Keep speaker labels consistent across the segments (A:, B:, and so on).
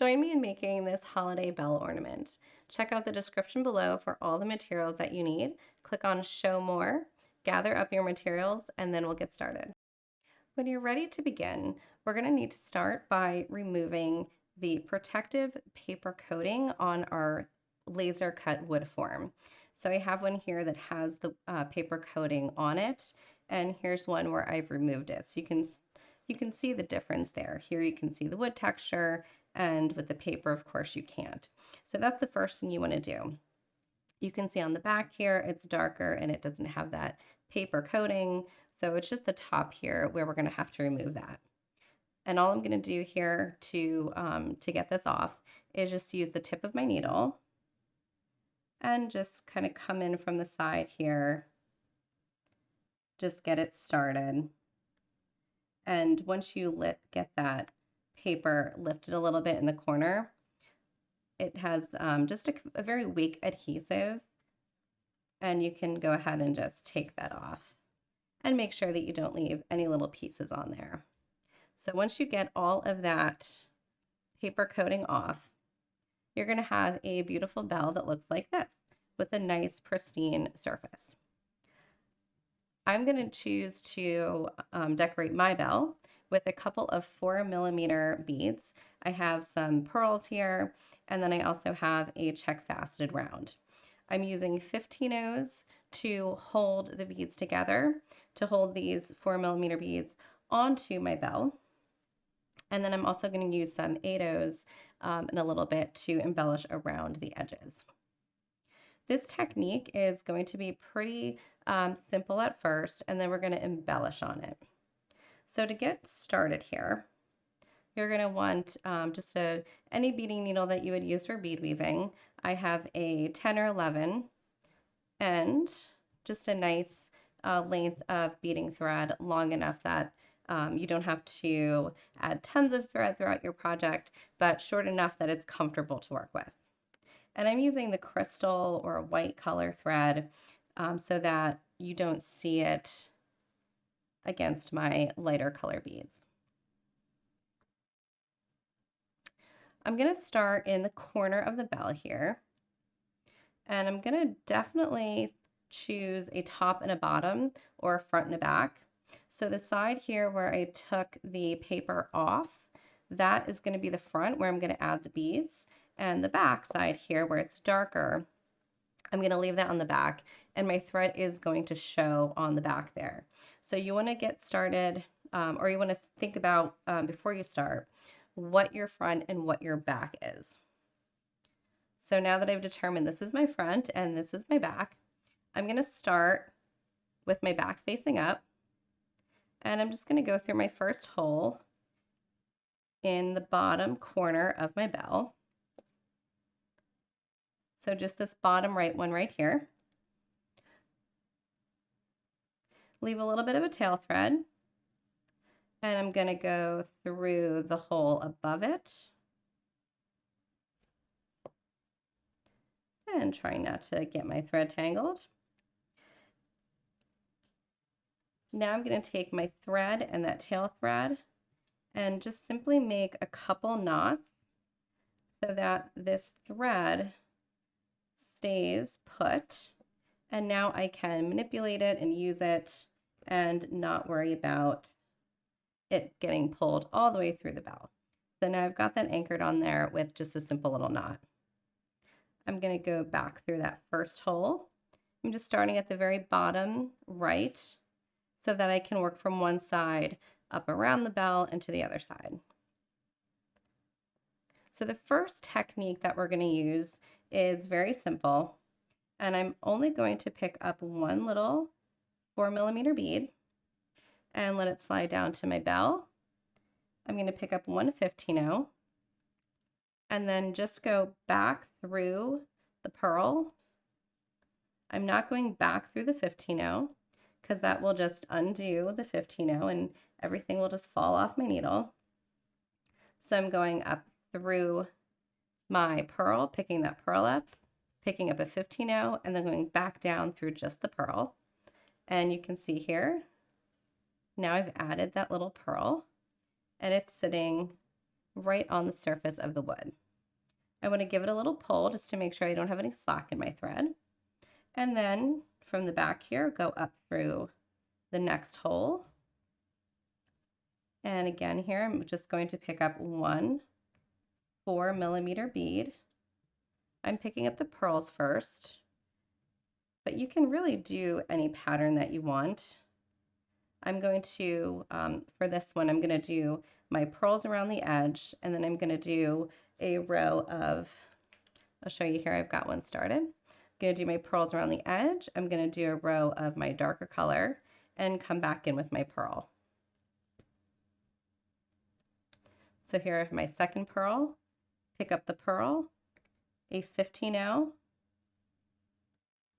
A: Join me in making this holiday bell ornament. Check out the description below for all the materials that you need. Click on Show More, gather up your materials, and then we'll get started. When you're ready to begin, we're going to need to start by removing the protective paper coating on our laser cut wood form. So I have one here that has the paper coating on it, and here's one where I've removed it. So you can see the difference there. Here you can see the wood texture, and with the paper, of course, you can't. So that's the first thing you want to do. You can see on the back here, it's darker and it doesn't have that paper coating. So it's just the top here where we're going to have to remove that. And all I'm going to do here to get this off is just use the tip of my needle and just kind of come in from the side here. Just get it started. And once you get that paper lifted a little bit in the corner, it has just a very weak adhesive, and you can go ahead and just take that off and make sure that you don't leave any little pieces on there. So once you get all of that paper coating off, you're going to have a beautiful bell that looks like this with a nice pristine surface. I'm going to choose to decorate my bell with a couple of 4mm beads. I have some pearls here, and then I also have a Czech faceted round. I'm using 15-0s to hold the beads together, to hold these 4mm beads onto my bell. And then I'm also going to use some 8-0s in a little bit to embellish around the edges. This technique is going to be pretty simple at first, and then we're going to embellish on it. So to get started here, you're going to want just any beading needle that you would use for bead weaving. I have a 10 or 11 and just a nice length of beading thread, long enough that you don't have to add tons of thread throughout your project, but short enough that it's comfortable to work with. And I'm using the crystal or white color thread so that you don't see it against my lighter color beads. I'm going to start in the corner of the bell here, and I'm going to definitely choose a top and a bottom, or a front and a back. So the side here where I took the paper off, that is going to be the front where I'm going to add the beads, and the back side here where it's darker, I'm going to leave that on the back, and my thread is going to show on the back there. So you want to get started, or you want to think about before you start what your front and what your back is. So now that I've determined this is my front and this is my back, I'm going to start with my back facing up, and I'm just going to go through my first hole in the bottom corner of my bell. So just this bottom right one right here. Leave a little bit of a tail thread, and I'm going to go through the hole above it. And trying not to get my thread tangled. Now I'm going to take my thread and that tail thread and just simply make a couple knots so that this thread stays put, and now I can manipulate it and use it and not worry about it getting pulled all the way through the bell. So now I've got that anchored on there with just a simple little knot. I'm going to go back through that first hole. I'm just starting at the very bottom right so that I can work from one side up around the bell and to the other side. So the first technique that we're going to use is very simple, and I'm only going to pick up one little 4mm bead and let it slide down to my bell. I'm going to pick up one 15-0 and then just go back through the pearl. I'm not going back through the 15-0 because that will just undo the 15-0 and everything will just fall off my needle. So I'm going up through my pearl, picking that pearl up, picking up a 15-0, and then going back down through just the pearl. And you can see here, now I've added that little pearl, and it's sitting right on the surface of the wood. I want to give it a little pull just to make sure I don't have any slack in my thread. And then from the back here, go up through the next hole. And again here, I'm just going to pick up one 4mm bead. I'm picking up the pearls first, but you can really do any pattern that you want. I'm going to, for this one, I'm going to do my pearls around the edge, and then I'm going to do a row of, I'll show you here, I've got one started. I'm going to do my pearls around the edge. I'm going to do a row of my darker color and come back in with my pearl. So here I have my second pearl, pick up the pearl, a 15-0,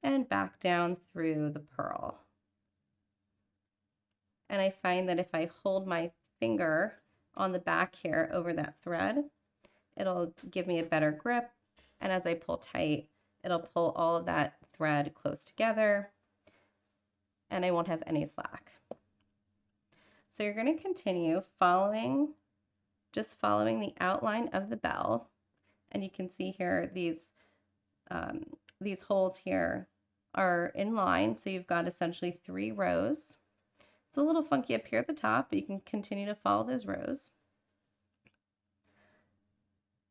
A: and back down through the pearl. And I find that if I hold my finger on the back here over that thread, it'll give me a better grip. And as I pull tight, it'll pull all of that thread close together and I won't have any slack. So you're going to continue just following the outline of the bell. And you can see here these holes here are in line. So you've got essentially 3 rows. It's a little funky up here at the top, but you can continue to follow those rows.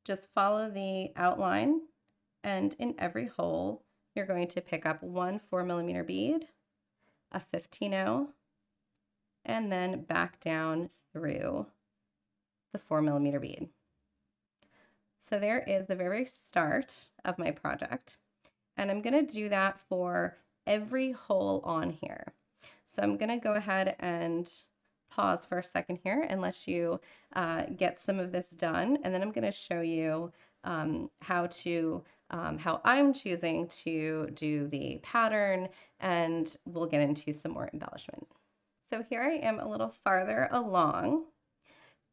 A: Just follow the outline, and in every hole, you're going to pick up one 4mm bead, a 15-0, and then back down through the 4mm bead. So there is the very start of my project, and I'm going to do that for every hole on here. So I'm going to go ahead and pause for a second here and let you get some of this done, and then I'm going to show you how I'm choosing to do the pattern, and we'll get into some more embellishment. So here I am a little farther along.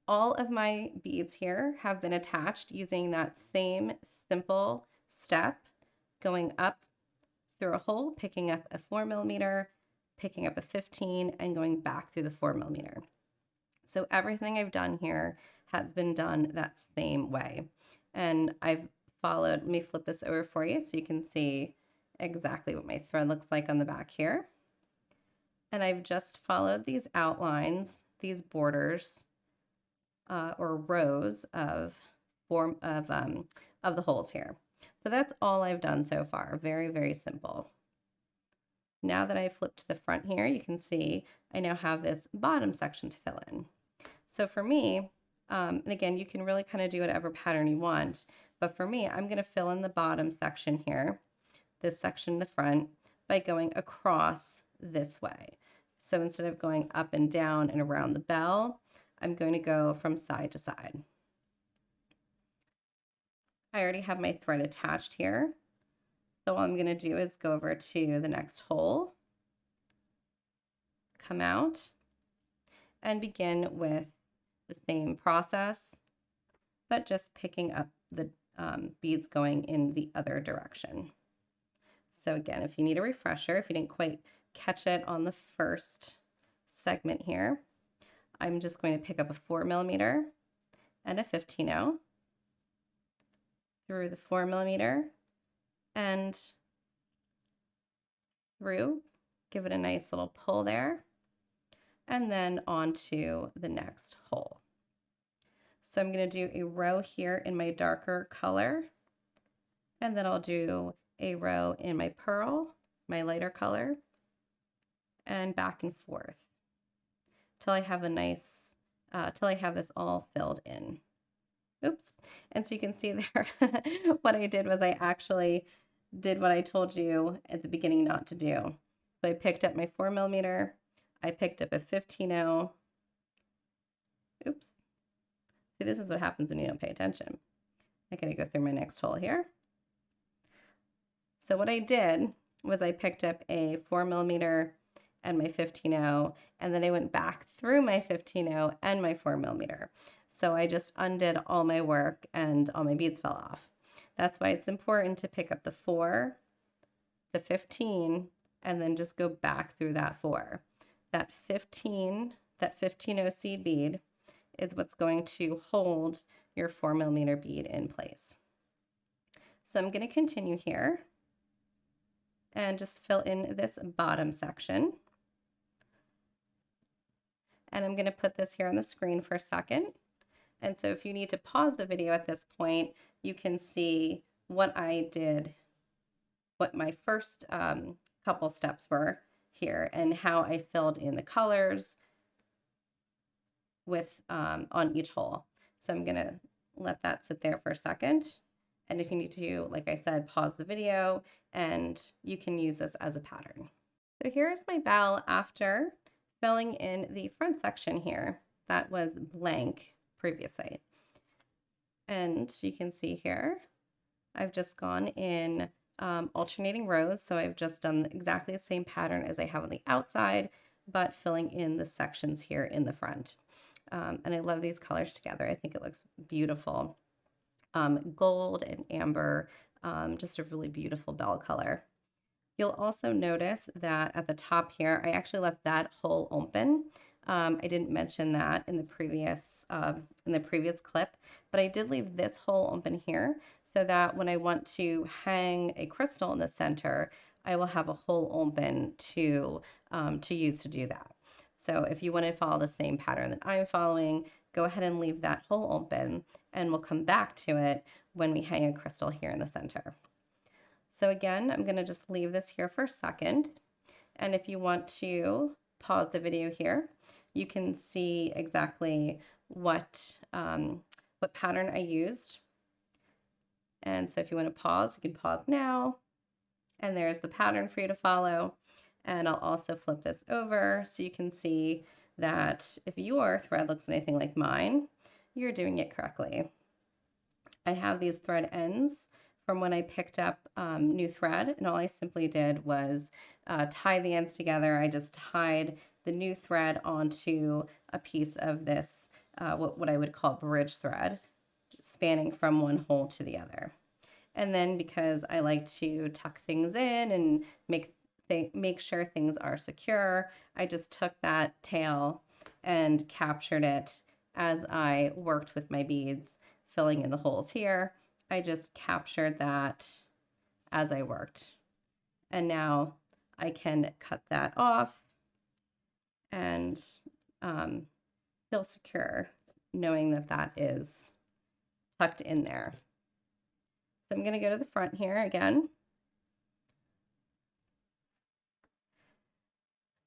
A: All of my beads here have been attached using that same simple step, going up through a hole, picking up a 4mm, picking up a 15, and going back through the 4mm. So everything I've done here has been done that same way. And I've followed, let me flip this over for you so you can see exactly what my thread looks like on the back here. And I've just followed these outlines, these borders, or rows of the holes here. So that's all I've done so far. Very, very simple. Now that I've flipped to the front here, you can see I now have this bottom section to fill in. So for me, and again, you can really kind of do whatever pattern you want, but for me, I'm going to fill in the bottom section here, this section in the front, by going across this way. So instead of going up and down and around the bell, I'm going to go from side to side. I already have my thread attached here. So all I'm going to do is go over to the next hole, come out, and begin with the same process, but just picking up the beads going in the other direction. So again, if you need a refresher, if you didn't quite catch it on the first segment here, I'm just going to pick up a 4mm and a 15-0 through the 4mm and through, give it a nice little pull there, and then onto the next hole. So I'm going to do a row here in my darker color, and then I'll do a row in my pearl, my lighter color, and back and forth till I have a nice, till I have this all filled in. Oops. And so you can see there, what I did was I actually did what I told you at the beginning not to do. So I picked up my 4mm, I picked up a 15-0. Oops. See, this is what happens when you don't pay attention. I gotta go through my next hole here. So what I did was I picked up a 4mm and my 15-0, and then I went back through my 15-0 and my 4mm. So I just undid all my work and all my beads fell off. That's why it's important to pick up the 4, the 15, and then just go back through that 4. That 15-0 seed bead is what's going to hold your 4mm bead in place. So I'm going to continue here and just fill in this bottom section. And I'm going to put this here on the screen for a second. And so if you need to pause the video at this point, you can see what I did, what my first couple steps were here, and how I filled in the colors with on each hole. So I'm going to let that sit there for a second. And if you need to, like I said, pause the video and you can use this as a pattern. So here's my bell after filling in the front section here that was blank previously. And you can see here, I've just gone in alternating rows. So I've just done exactly the same pattern as I have on the outside, but filling in the sections here in the front. And I love these colors together. I think it looks beautiful. Gold and amber, just a really beautiful bell color. You'll also notice that at the top here, I actually left that hole open. I didn't mention that in the previous clip, but I did leave this hole open here so that when I want to hang a crystal in the center, I will have a hole open to use to do that. So if you want to follow the same pattern that I'm following, go ahead and leave that hole open, and we'll come back to it when we hang a crystal here in the center. So again, I'm going to just leave this here for a second. And if you want to pause the video here, you can see exactly what pattern I used. And so if you want to pause, you can pause now. And there's the pattern for you to follow. And I'll also flip this over so you can see that if your thread looks anything like mine, you're doing it correctly. I have these thread ends from when I picked up new thread, and all I simply did was tie the ends together. I just tied the new thread onto a piece of this, what I would call bridge thread, spanning from one hole to the other. And then because I like to tuck things in and make sure things are secure, I just took that tail and captured it as I worked with my beads, filling in the holes here. I just captured that as I worked. And now I can cut that off and feel secure knowing that that is tucked in there. So I'm going to go to the front here again.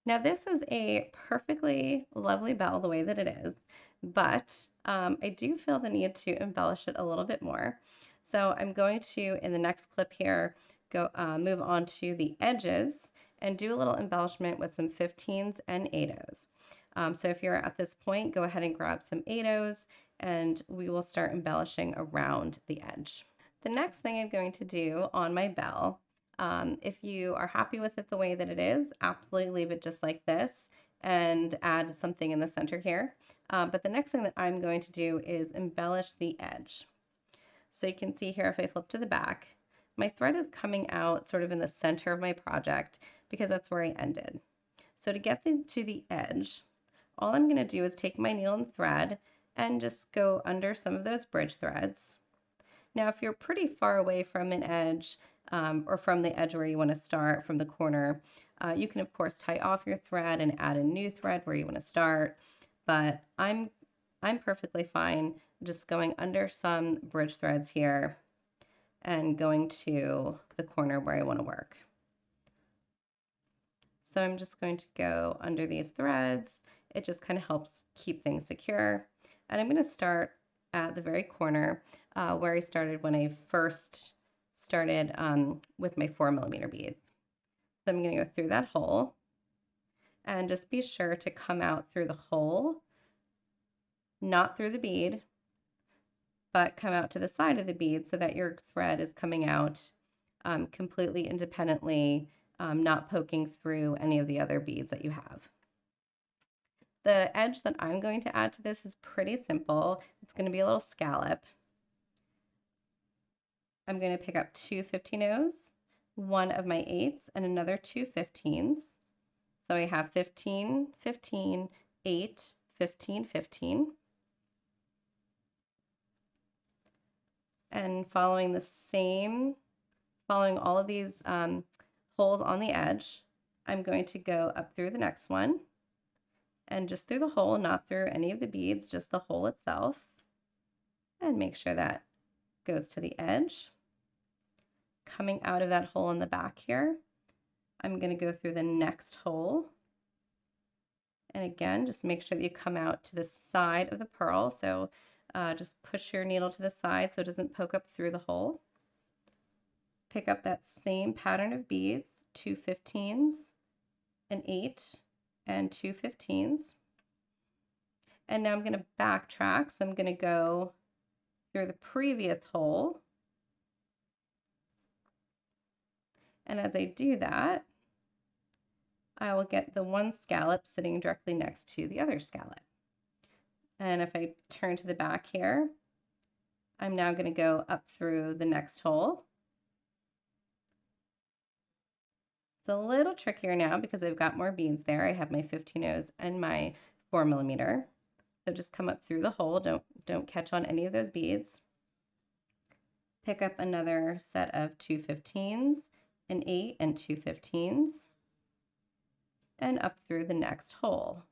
A: Now this is a perfectly lovely bell the way that it is, but I do feel the need to embellish it a little bit more. So I'm going to, in the next clip here, go move on to the edges and do a little embellishment with some 15s and 8/0s. So if you're at this point, go ahead and grab some 8/0s and we will start embellishing around the edge. The next thing I'm going to do on my bell, if you are happy with it the way that it is, absolutely leave it just like this and add something in the center here. But the next thing that I'm going to do is embellish the edge. So you can see here, if I flip to the back, my thread is coming out sort of in the center of my project because that's where I ended. So to get to the edge, all I'm going to do is take my needle and thread and just go under some of those bridge threads. Now, if you're pretty far away from an edge or from the edge where you want to start from the corner, you can of course tie off your thread and add a new thread where you want to start. But I'm perfectly fine just going under some bridge threads here and going to the corner where I want to work. So I'm just going to go under these threads. It just kind of helps keep things secure. And I'm going to start at the very corner where I started when I first started with my 4mm beads. So I'm going to go through that hole and just be sure to come out through the hole, not through the bead, but come out to the side of the bead so that your thread is coming out completely independently, not poking through any of the other beads that you have. The edge that I'm going to add to this is pretty simple. It's going to be a little scallop. I'm going to pick up 2 15/0s, one of my 8s, and another 2 15s. So I have 15, 15, 8, 15, 15. And following all of these holes on the edge, I'm going to go up through the next one and just through the hole, not through any of the beads, just the hole itself, and make sure that goes to the edge. Coming out of that hole in the back here, I'm going to go through the next hole. And again, just make sure that you come out to the side of the pearl. So just push your needle to the side so it doesn't poke up through the hole. Pick up that same pattern of beads, 2 15s, an 8, and 2 15s. And now I'm going to backtrack. So I'm going to go through the previous hole. And as I do that, I will get the one scallop sitting directly next to the other scallop. And if I turn to the back here, I'm now going to go up through the next hole. It's a little trickier now because I've got more beads there. I have my 15-0s and my 4mm. So just come up through the hole. Don't catch on any of those beads. Pick up another set of 2 15s, an 8 and 2 15s, and up through the next hole.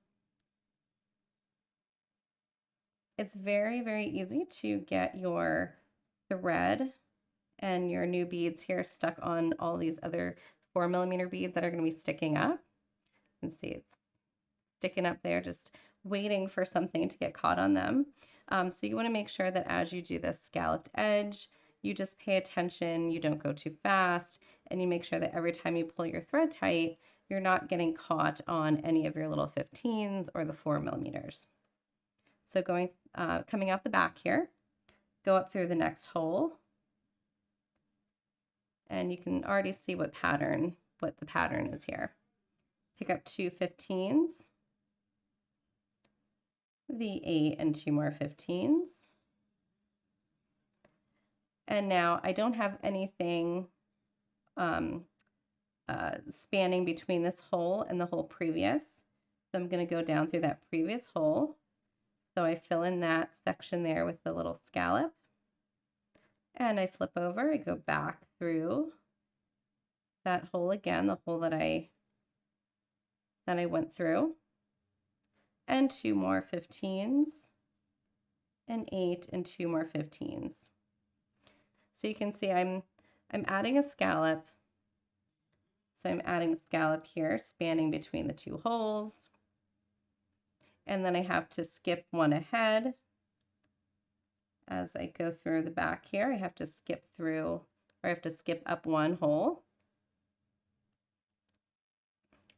A: It's very, very easy to get your thread and your new beads here stuck on all these other 4mm beads that are going to be sticking up. You can see it's sticking up there, just waiting for something to get caught on them. So you want to make sure that as you do this scalloped edge, you just pay attention, you don't go too fast, and you make sure that every time you pull your thread tight, you're not getting caught on any of your little 15s or the 4mm. So coming out the back here, go up through the next hole, and you can already see what the pattern is here. Pick up 2 15s, the 8 and 2 more 15s. And now I don't have anything spanning between this hole and the hole previous. So I'm going to go down through that previous hole. So I fill in that section there with the little scallop. And I flip over, I go back through that hole again, the hole that I went through. And 2 more 15s, an 8 and 2 more 15s. So you can see I'm adding a scallop. So I'm adding a scallop here, spanning between the 2 holes. And then I have to skip one ahead. As I go through the back here, I have to skip up one hole.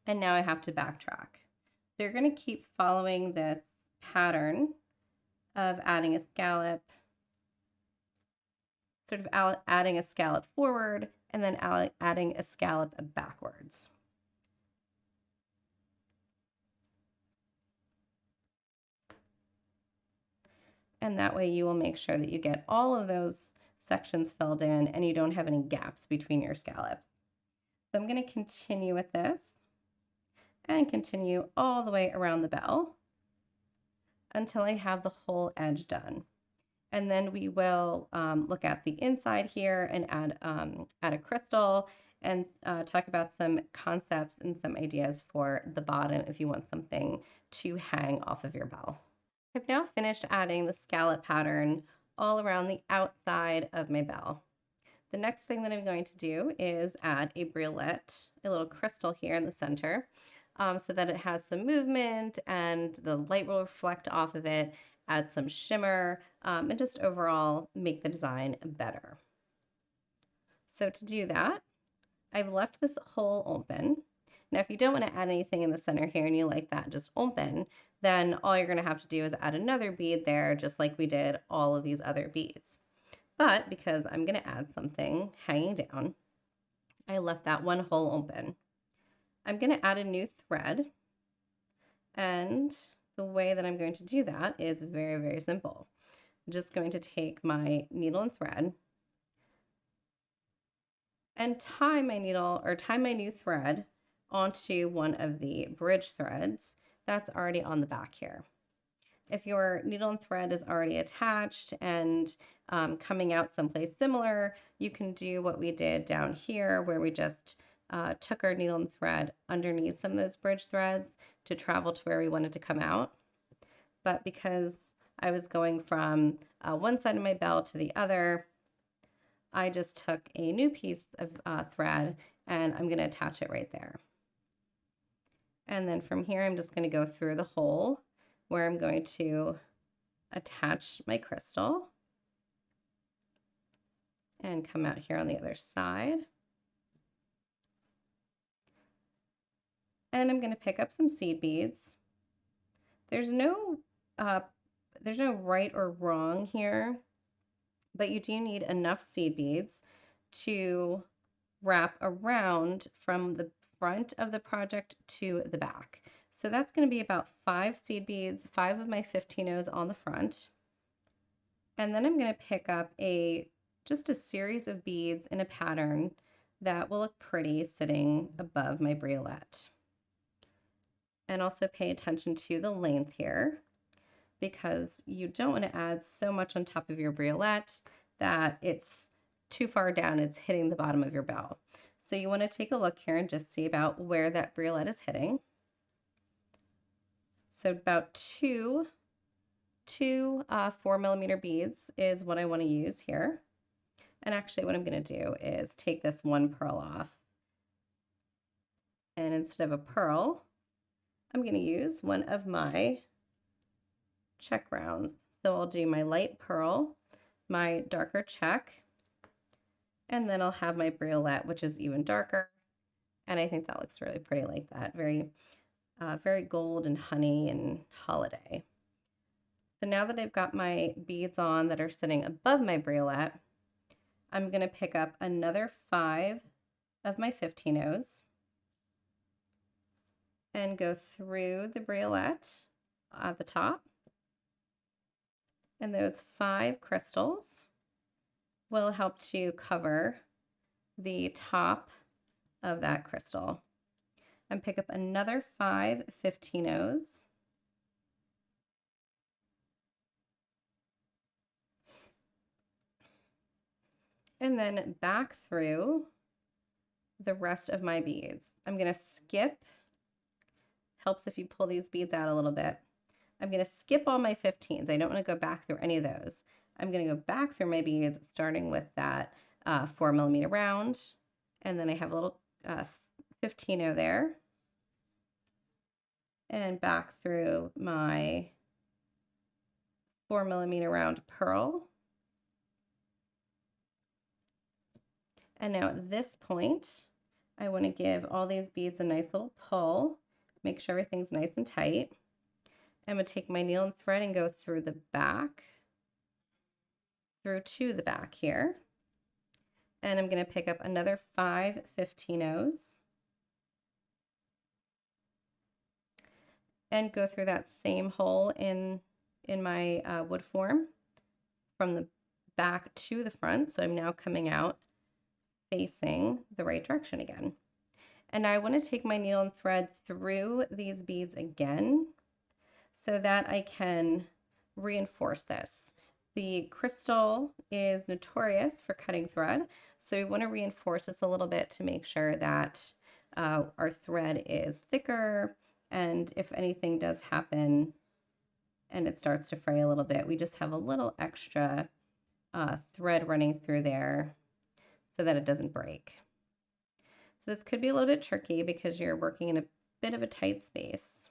A: And now I have to backtrack. So you're going to keep following this pattern of adding a scallop, sort of adding a scallop forward, and then adding a scallop backwards. And that way you will make sure that you get all of those sections filled in and you don't have any gaps between your scallops. So I'm going to continue with this and continue all the way around the bell until I have the whole edge done. And then we will look at the inside here and add a crystal and talk about some concepts and some ideas for the bottom if you want something to hang off of your bell. I've now finished adding the scallop pattern all around the outside of my bell. The next thing that I'm going to do is add a briolette, a little crystal here in the center, so that it has some movement and the light will reflect off of it, add some shimmer, and just overall make the design better. So to do that, I've left this hole open. Now, if you don't want to add anything in the center here and you like that just open, then all you're going to have to do is add another bead there, just like we did all of these other beads. But because I'm going to add something hanging down, I left that one hole open. I'm going to add a new thread, and the way that I'm going to do that is very, very simple. I'm just going to take my needle and thread and tie my new thread onto one of the bridge threads that's already on the back here. If your needle and thread is already attached and coming out someplace similar, you can do what we did down here where we just took our needle and thread underneath some of those bridge threads to travel to where we wanted to come out. But because I was going from one side of my bell to the other, I just took a new piece of thread and I'm going to attach it right there. And then from here, I'm just going to go through the hole where I'm going to attach my crystal and come out here on the other side. And I'm going to pick up some seed beads. There's no right or wrong here, but you do need enough seed beads to wrap around from the front of the project to the back. So that's going to be about 5 seed beads, 5 of my 15-0s on the front. And then I'm going to pick up just a series of beads in a pattern that will look pretty sitting above my briolette. And also pay attention to the length here, because you don't want to add so much on top of your briolette that it's too far down, it's hitting the bottom of your bell. So you want to take a look here and just see about where that briolette is hitting. So about two 4mm beads is what I want to use here. And actually what I'm going to do is take this one pearl off. And instead of a pearl, I'm going to use one of my check rounds. So I'll do my light pearl, my darker check, and then I'll have my briolette, which is even darker. And I think that looks really pretty like that. Very gold and honey and holiday. So now that I've got my beads on that are sitting above my briolette, I'm going to pick up another 5 of my 15-0s and go through the briolette at the top. And those 5 crystals will help to cover the top of that crystal. And pick up another 5 15-0s. And then back through the rest of my beads. I'm going to skip, helps if you pull these beads out a little bit. I'm going to skip all my 15s. I don't want to go back through any of those. I'm going to go back through my beads, starting with that 4mm round, and then I have a little 15-0 there, and back through my 4mm round pearl. And now at this point, I want to give all these beads a nice little pull, make sure everything's nice and tight. I'm going to take my needle and thread and go through the back, through to the back here. And I'm going to pick up another 5 15-0s and go through that same hole in my wood form from the back to the front. So I'm now coming out facing the right direction again. And I want to take my needle and thread through these beads again so that I can reinforce this. The crystal is notorious for cutting thread, so we want to reinforce this a little bit to make sure that our thread is thicker, and if anything does happen and it starts to fray a little bit, we just have a little extra thread running through there so that it doesn't break. So this could be a little bit tricky because you're working in a bit of a tight space.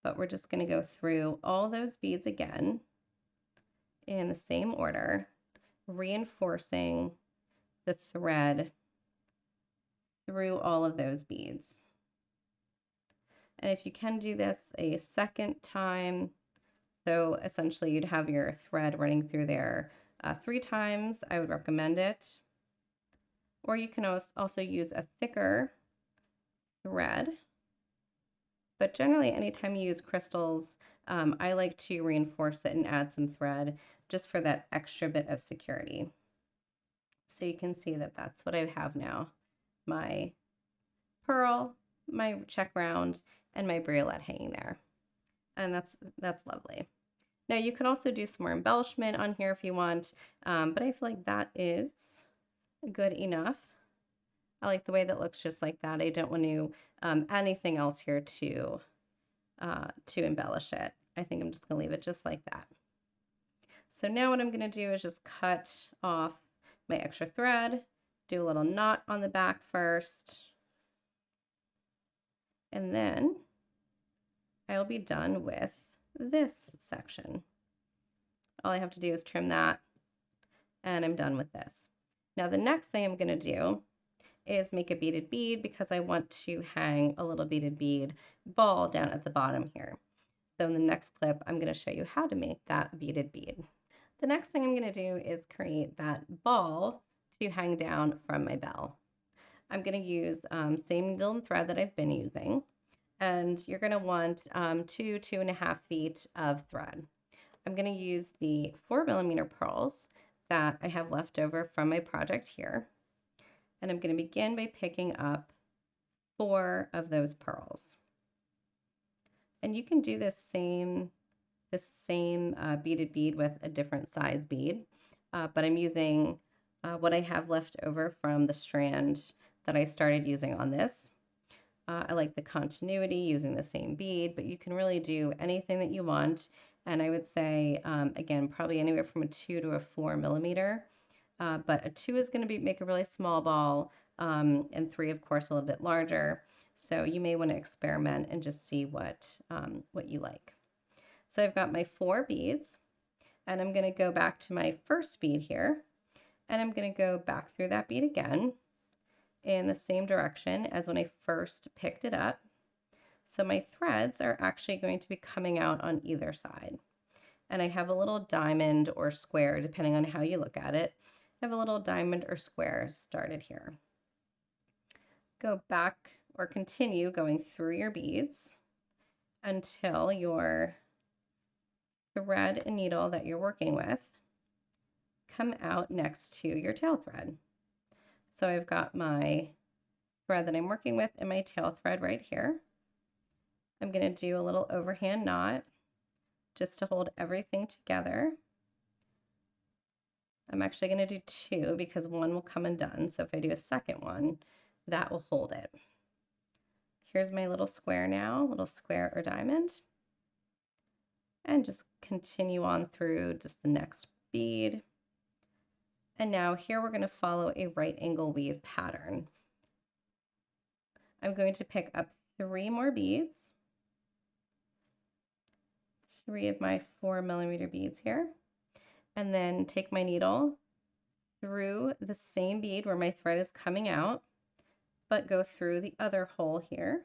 A: But we're just going to go through all those beads again in the same order, reinforcing the thread through all of those beads. And if you can do this a second time, so essentially you'd have your thread running through there 3 times, I would recommend it. Or you can also use a thicker thread. But generally, anytime you use crystals, I like to reinforce it and add some thread just for that extra bit of security. So you can see that that's what I have now. My pearl, my check round, and my briolette hanging there. and that's lovely. Now you could also do some more embellishment on here if you want, but I feel like that is good enough. I like the way that looks just like that. I don't want to add anything else here to embellish it. I think I'm just gonna leave it just like that. So now what I'm gonna do is just cut off my extra thread, do a little knot on the back first, and then I'll be done with this section. All I have to do is trim that, and I'm done with this. Now the next thing I'm gonna do is make a beaded bead because I want to hang a little beaded bead ball down at the bottom here. So in the next clip, I'm gonna show you how to make that beaded bead. The next thing I'm gonna do is create that ball to hang down from my bell. I'm gonna use same needle and thread that I've been using, and you're gonna want 2.5 feet of thread. I'm gonna use the 4mm pearls that I have left over from my project here. And I'm going to begin by picking up 4 of those pearls. And you can do this same beaded bead with a different size bead, but I'm using what I have left over from the strand that I started using on this. I like the continuity using the same bead, but you can really do anything that you want. And I would say, again, probably anywhere from a 2 to a 4mm. But a 2 is going to make a really small ball, and 3, of course, a little bit larger. So you may want to experiment and just see what you like. So I've got my 4 beads, and I'm going to go back to my first bead here, and I'm going to go back through that bead again in the same direction as when I first picked it up. So my threads are actually going to be coming out on either side. And I have a little diamond or square, depending on how you look at it. I have a little diamond or square started here. Go back or continue going through your beads until your thread and needle that you're working with come out next to your tail thread. So I've got my thread that I'm working with and my tail thread right here. I'm going to do a little overhand knot just to hold everything together. I'm actually going to do 2 because 1 will come undone. So if I do a second one, that will hold it. Here's my little square now, little square or diamond. And just continue on through just the next bead. And now here we're going to follow a right angle weave pattern. I'm going to pick up 3 more beads. 3 of my 4mm beads here. And then take my needle through the same bead where my thread is coming out, but go through the other hole here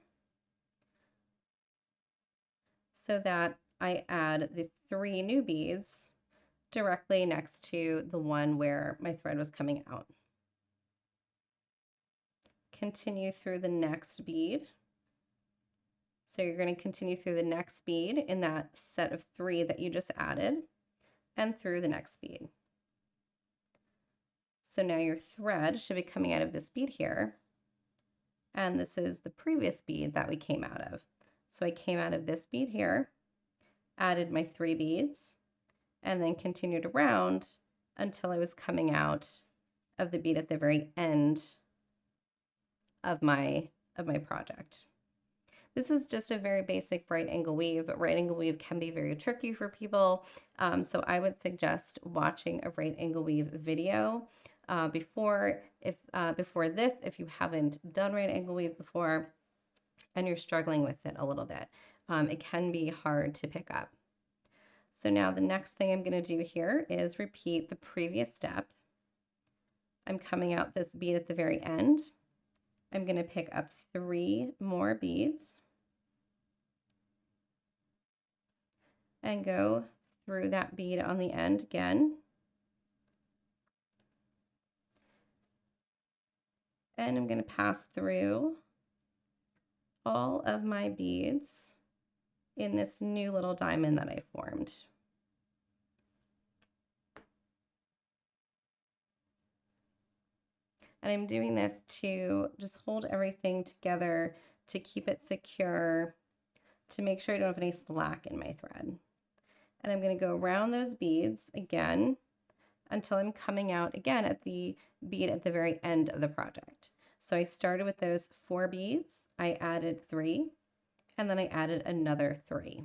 A: so that I add the 3 new beads directly next to the one where my thread was coming out. Continue through the next bead. So you're going to continue through the next bead in that set of 3 that you just added, and through the next bead. So now your thread should be coming out of this bead here, and this is the previous bead that we came out of. So I came out of this bead here, added my 3 beads, and then continued around until I was coming out of the bead at the very end of my project. This is just a very basic right angle weave, but right angle weave can be very tricky for people. So I would suggest watching a right angle weave video before this, if you haven't done right angle weave before and you're struggling with it a little bit. It can be hard to pick up. So now the next thing I'm going to do here is repeat the previous step. I'm coming out this bead at the very end. I'm going to pick up 3 more beads and go through that bead on the end again. And I'm going to pass through all of my beads in this new little diamond that I formed. And I'm doing this to just hold everything together to keep it secure to make sure I don't have any slack in my thread. And I'm going to go around those beads again until I'm coming out again at the bead at the very end of the project. So I started with those 4 beads, I added 3, and then I added another 3.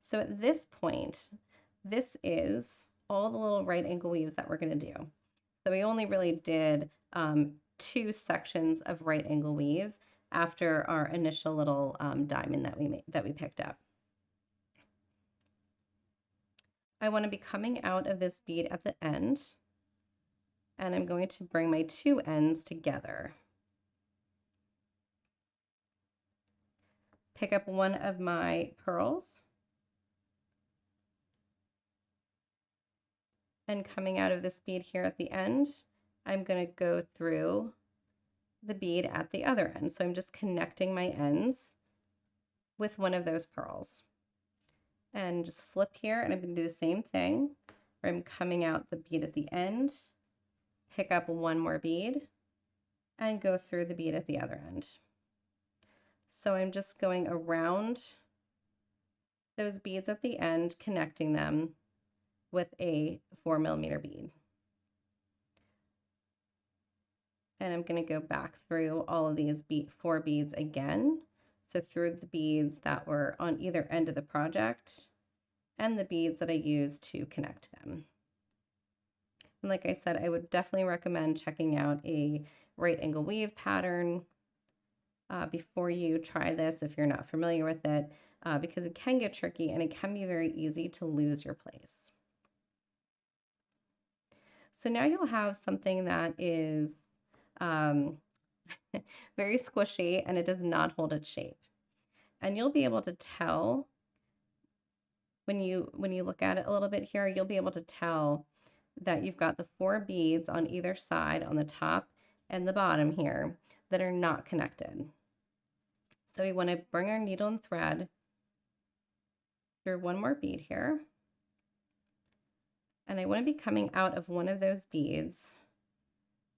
A: So at this point, this is all the little right angle weaves that we're going to do. So we only really did 2 sections of right angle weave after our initial little diamond that we picked up. I want to be coming out of this bead at the end, and I'm going to bring my 2 ends together. Pick up one of my pearls, and coming out of this bead here at the end, I'm going to go through the bead at the other end. So I'm just connecting my ends with one of those pearls. And just flip here, and I'm going to do the same thing where I'm coming out the bead at the end, pick up one more bead, and go through the bead at the other end. So I'm just going around those beads at the end, connecting them with a 4mm bead. And I'm going to go back through all of these 4 beads again. So through the beads that were on either end of the project and the beads that I used to connect them. And like I said, I would definitely recommend checking out a right angle weave pattern before you try this if you're not familiar with it, because it can get tricky and it can be very easy to lose your place. So now you'll have something that is very squishy and it does not hold its shape. And you'll be able to tell when you look at it a little bit here, you'll be able to tell that you've got the 4 beads on either side on the top and the bottom here that are not connected. So we want to bring our needle and thread through one more bead here. And I want to be coming out of one of those beads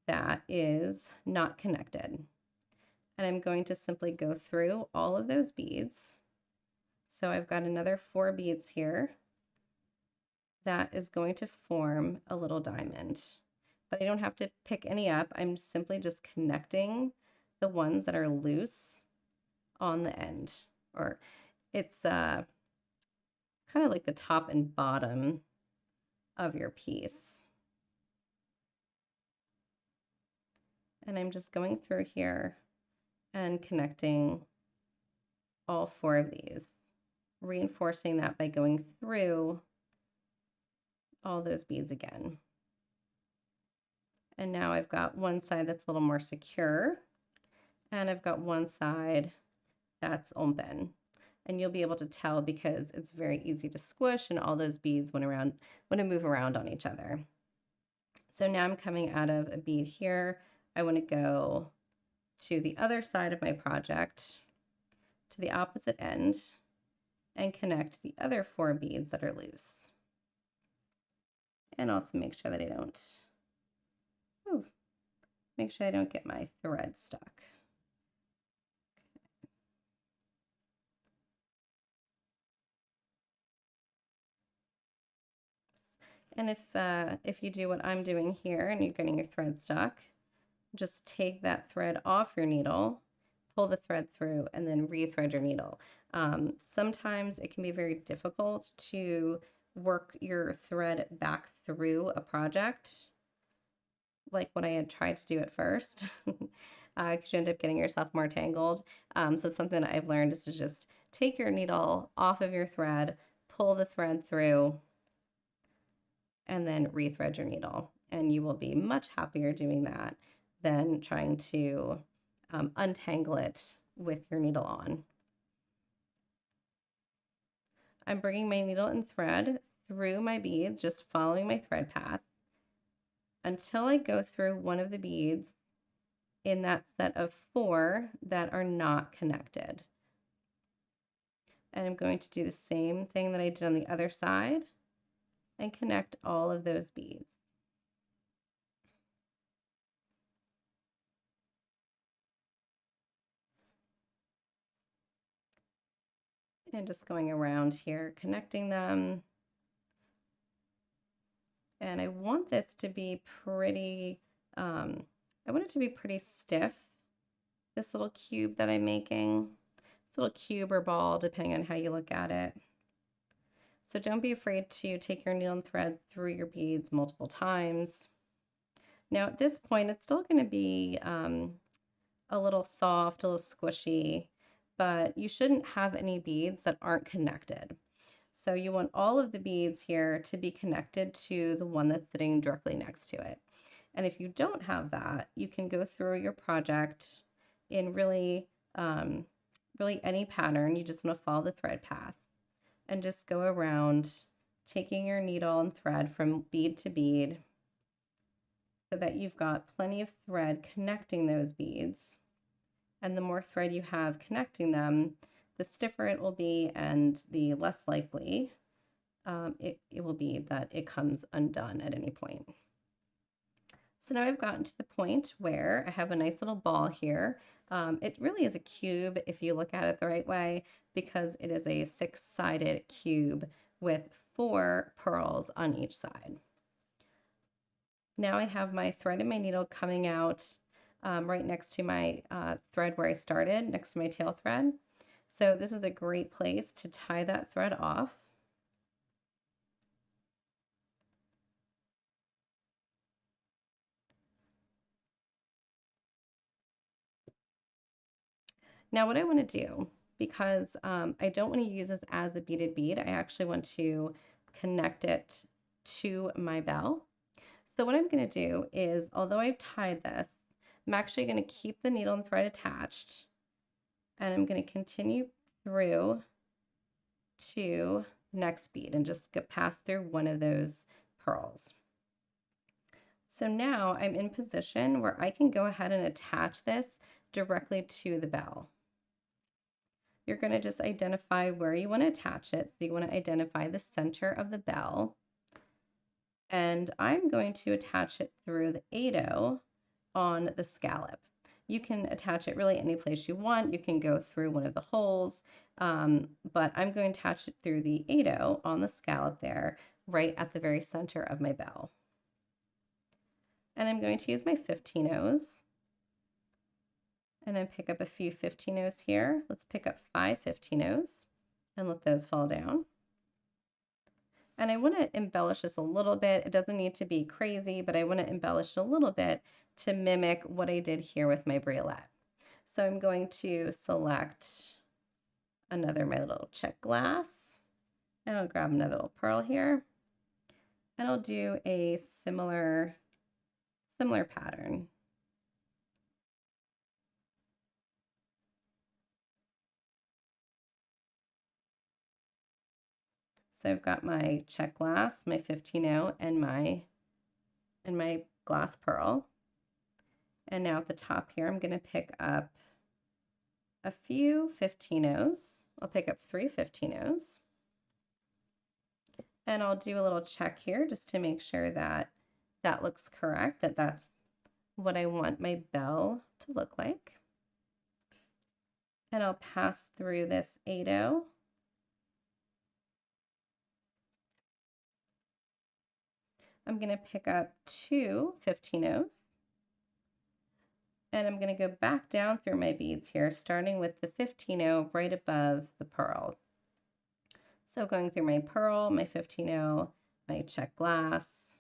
A: that is not connected. And I'm going to simply go through all of those beads. So I've got another 4 beads here that is going to form a little diamond. But I don't have to pick any up. I'm simply just connecting the ones that are loose on the end. Or it's kind of like the top and bottom of your piece. And I'm just going through here and connecting all 4 of these, reinforcing that by going through all those beads again. And now I've got one side that's a little more secure, and I've got one side that's open. And you'll be able to tell because it's very easy to squish and all those beads want to move around on each other. So now I'm coming out of a bead here. I want to go to the other side of my project, to the opposite end, and connect the other 4 beads that are loose. And also make sure that I don't, make sure I don't get my thread stuck. And if you do what I'm doing here and you're getting your thread stuck, just take that thread off your needle, pull the thread through, and then rethread your needle. Sometimes it can be very difficult to work your thread back through a project, like what I had tried to do at first, because you end up getting yourself more tangled. So something that I've learned is to just take your needle off of your thread, pull the thread through, and then rethread your needle. And you will be much happier doing that than trying to untangle it with your needle on. I'm bringing my needle and thread through my beads, just following my thread path until I go through one of the beads in that set of 4 that are not connected. And I'm going to do the same thing that I did on the other side and connect all of those beads. And just going around here, connecting them. And I want this to be pretty, I want it to be pretty stiff, this little cube that I'm making. This little cube or ball, depending on how you look at it. So don't be afraid to take your needle and thread through your beads multiple times. Now at this point, it's still going to be a little soft, a little squishy, but you shouldn't have any beads that aren't connected. So you want all of the beads here to be connected to the one that's sitting directly next to it. And if you don't have that, you can go through your project in really any pattern. You just want to follow the thread path and just go around taking your needle and thread from bead to bead so that you've got plenty of thread connecting those beads. And the more thread you have connecting them, the stiffer it will be and the less likely it will be that it comes undone at any point. So now I've gotten to the point where I have a nice little ball here. It really is a cube if you look at it the right way, because it is a 6-sided cube with 4 pearls on each side. Now I have my thread and my needle coming out right next to my thread where I started, next to my tail thread. So this is a great place to tie that thread off. Now what I want to do, because I don't want to use this as a beaded bead, I actually want to connect it to my bell. So what I'm going to do is, although I've tied this, I'm actually going to keep the needle and thread attached, and I'm going to continue through to the next bead and just pass through one of those pearls. So now I'm in position where I can go ahead and attach this directly to the bell. You're going to just identify where you want to attach it. So you want to identify the center of the bell. And I'm going to attach it through the 8/0 on the scallop. You can attach it really any place you want. You can go through one of the holes, but I'm going to attach it through the 8/0 on the scallop there, right at the very center of my bell. And I'm going to use my 15/0s. And then pick up a few 15/0s here. Let's pick up 5 15/0s and let those fall down. And I want to embellish this a little bit. It doesn't need to be crazy, but I want to embellish a little bit to mimic what I did here with my briolette. So I'm going to select my little Czech Glass, and I'll grab another little pearl here, and I'll do a similar pattern. So I've got my Czech Glass, my 15/0, and my glass pearl. And now at the top here, I'm going to pick up a few 15/0s. I'll pick up 3 15/0s. And I'll do a little check here just to make sure that that looks correct, that that's what I want my bell to look like. And I'll pass through this 8/0. I'm going to pick up 2 15/0s. And I'm going to go back down through my beads here, starting with the 15/0 right above the pearl. So going through my pearl, my 15/0, my Czech Glass,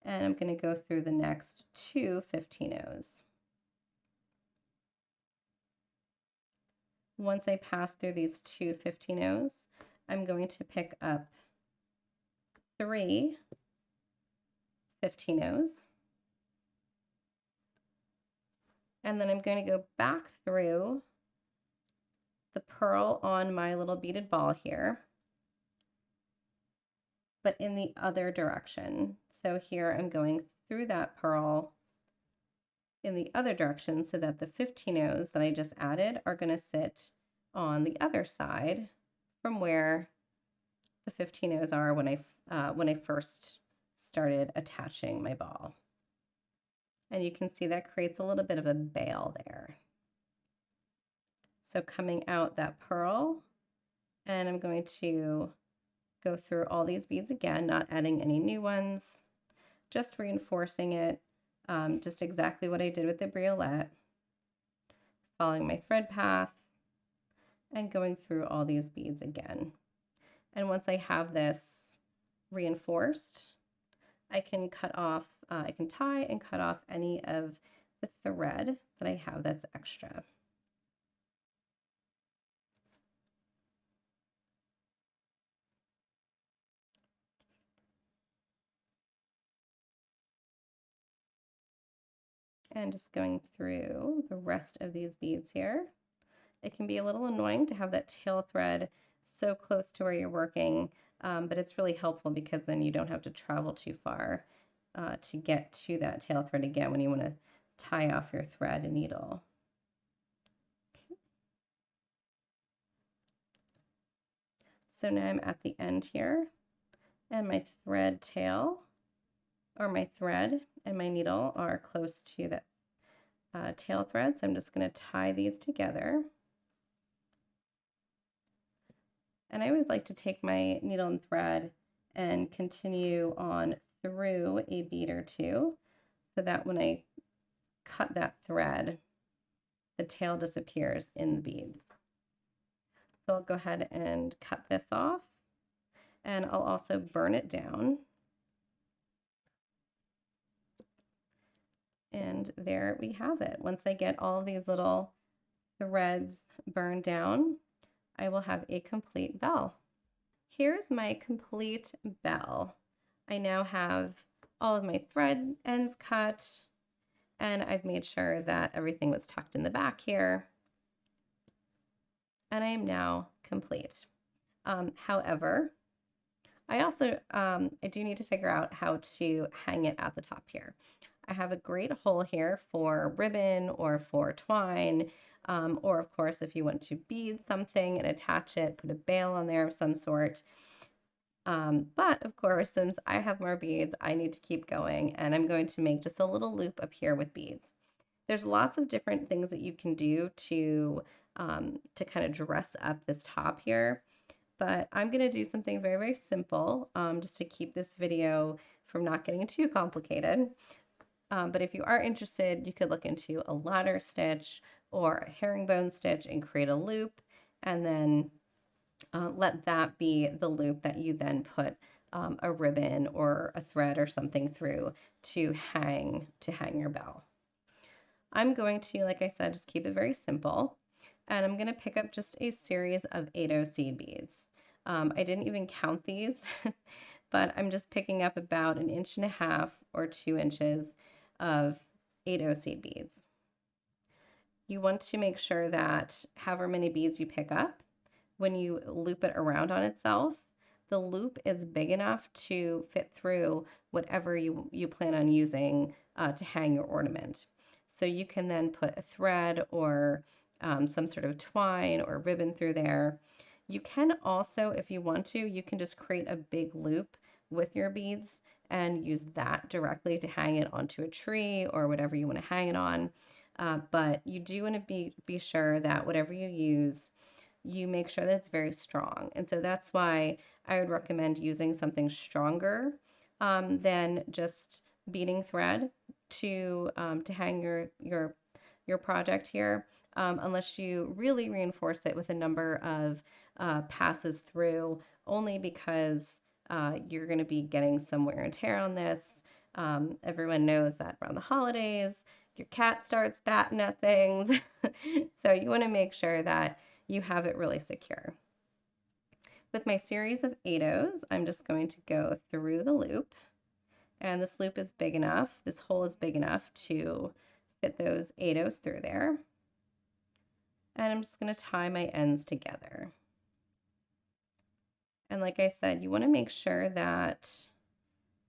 A: and I'm going to go through the next 2 15/0s. Once I pass through these 2 15/0s, I'm going to pick up 3 15/0s. And then I'm going to go back through the pearl on my little beaded ball here, but in the other direction. So here I'm going through that pearl in the other direction so that the 15/0s that I just added are going to sit on the other side from where the 15/0s are when I first started attaching my ball. And you can see that creates a little bit of a bail there. So coming out that pearl, and I'm going to go through all these beads again, not adding any new ones, just reinforcing it, just exactly what I did with the briolette, following my thread path, and going through all these beads again. And once I have this reinforced, I can cut off, I can tie and cut off any of the thread that I have that's extra. And just going through the rest of these beads here. It can be a little annoying to have that tail thread so close to where you're working, but it's really helpful because then you don't have to travel too far to get to that tail thread again when you want to tie off your thread and needle. Okay. So now I'm at the end here, and my thread tail, or my thread and my needle are close to that tail thread, so I'm just going to tie these together. And I always like to take my needle and thread and continue on through a bead or two so that when I cut that thread, the tail disappears in the beads. So I'll go ahead and cut this off, and I'll also burn it down. And there we have it. Once I get all of these little threads burned down, I will have a complete bell. Here's my complete bell. I now have all of my thread ends cut, and I've made sure that everything was tucked in the back here, and I am now complete. However, I also I do need to figure out how to hang it at the top here. I have a great hole here for ribbon or for twine, or of course if you want to bead something and attach it, put a bail on there of some sort. But of course, since I have more beads, I need to keep going, and I'm going to make just a little loop up here with beads. There's lots of different things that you can do to kind of dress up this top here, but I'm going to do something very, very simple just to keep this video from not getting too complicated. But if you are interested, you could look into a ladder stitch or a herringbone stitch and create a loop, and then let that be the loop that you then put a ribbon or a thread or something through to hang your bell. I'm going to, like I said, just keep it very simple, and I'm going to pick up just a series of 8/0 seed beads. I didn't even count these, but I'm just picking up about 1.5 inches or 2 inches of 8/0 seed beads. You want to make sure that however many beads you pick up, when you loop it around on itself, the loop is big enough to fit through whatever you plan on using to hang your ornament. So you can then put a thread or some sort of twine or ribbon through there. You can also, if you want to, you can just create a big loop with your beads and use that directly to hang it onto a tree or whatever you want to hang it on. But you do want to be sure that whatever you use, you make sure that it's very strong. And so that's why I would recommend using something stronger than just beading thread to hang your project here, unless you really reinforce it with a number of passes through, only because you're going to be getting some wear and tear on this. Everyone knows that around the holidays, your cat starts batting at things. So you want to make sure that you have it really secure. With my series of 8/0s, I'm just going to go through the loop, and this loop is big enough, this hole is big enough to fit those 8/0s through there. And I'm just going to tie my ends together. And like I said, you want to make sure that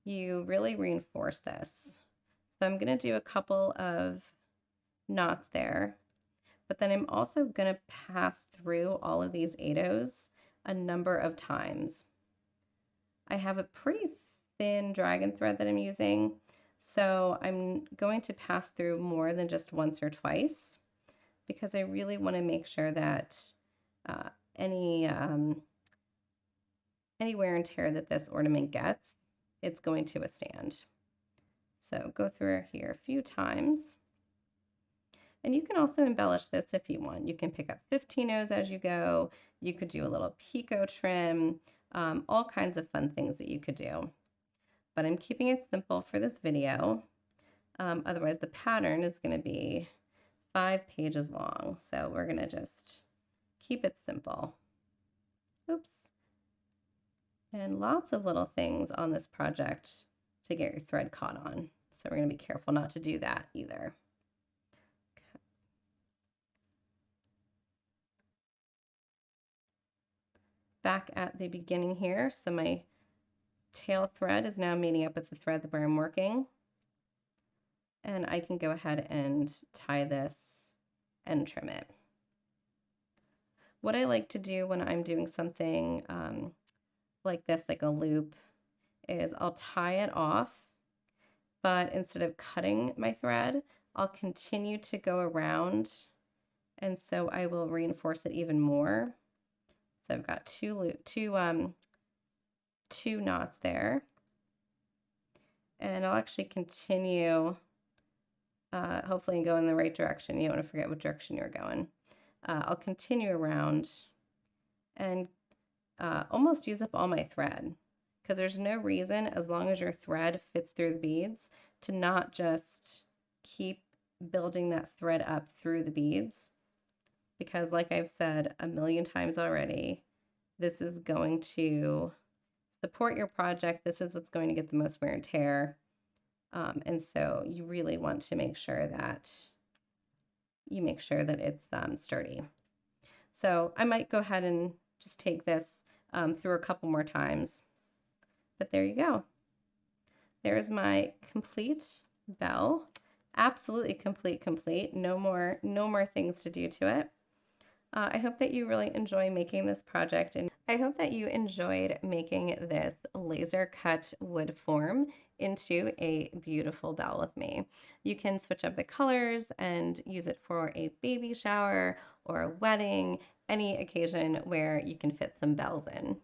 A: you really reinforce this. So I'm going to do a couple of knots there, but then I'm also going to pass through all of these 8/0s a number of times. I have a pretty thin dragon thread that I'm using, so I'm going to pass through more than just once or twice. because I really want to make sure that any wear and tear that this ornament gets, it's going to withstand. So go through here a few times. And you can also embellish this if you want. You can pick up 15-0s as you go. You could do a little picot trim, all kinds of fun things that you could do. But I'm keeping it simple for this video. Otherwise, the pattern is going to be 5 pages long. So we're going to just keep it simple. Oops. And lots of little things on this project to get your thread caught on. So we're going to be careful not to do that either. Okay. Back at the beginning here, so my tail thread is now meeting up with the thread where I'm working. And I can go ahead and tie this and trim it. What I like to do when I'm doing something like this, like a loop, is I'll tie it off, but instead of cutting my thread, I'll continue to go around, and so I will reinforce it even more. So I've got two knots there, and I'll actually continue, hopefully and go in the right direction. You don't want to forget what direction you're going. I'll continue around and almost use up all my thread, because there's no reason, as long as your thread fits through the beads, to not just keep building that thread up through the beads, because like I've said a million times already, this is going to support your project. This is what's going to get the most wear and tear. And so you really want to make sure that it's sturdy. So I might go ahead and just take this through a couple more times. But there you go. There's my complete bell. Absolutely complete. No more things to do to it. I hope that you really enjoy making this project, and I hope that you enjoyed making this laser cut wood form into a beautiful bell with me. You can switch up the colors and use it for a baby shower or a wedding, any occasion where you can fit some bells in.